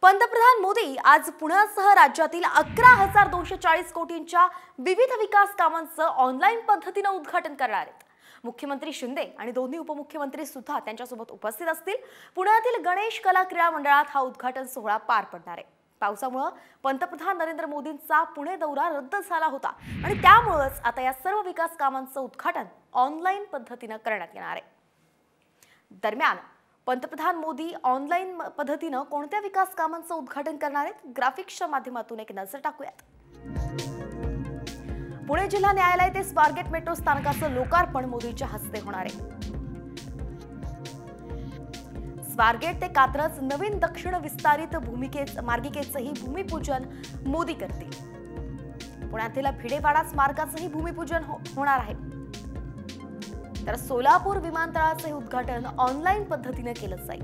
पंतप्रधान मोदी आज पुण्यासह राज्यातील 11,240 कोटींच्या विविध विकास कामांचं ऑनलाईन पद्धतीने उद्घाटन करणार आहेत। मुख्यमंत्री शिंदे आणि दोन्ही उपमुख्यमंत्री सुद्धा त्यांच्यासोबत उपस्थित असतील। पुण्यातील गणेश कला क्रीडा मंडळात हा उद्घाटन सोहळा पार पडणार आहे। पावसामुळे पंतप्रधान नरेंद्र मोदींचा पुणे दौरा रद्द झाला होता आणि त्यामुळेच आता या सर्व विकास कामांचं उद्घाटन ऑनलाईन पद्धतीने करण्यात येणार आहे। दरम्यान पंतप्रधान मोदी ऑनलाईन पद्धतीने कोणत्या विकास कामांचं उद्घाटन करणार आहेत, ग्राफिक्सच्या माध्यमातून एक नजर टाकूयात। पुणे जिल्हा न्यायालय ते स्वारगेट मेट्रो स्थानकाचं लोकार्पण मोदींच्या हस्ते होणार आहे। स्वारगेट ते कात्रज नवीन दक्षिण विस्तारित मार्गिकेचंही भूमिपूजन मोदी करतील। पुण्यातील भिडेवाडा स्मारकाचंही भूमिपूजन होणार आहे। तर सोलापूर विमानतळाचे उद्घाटन ऑनलाईन पद्धतीने केलं जाईल।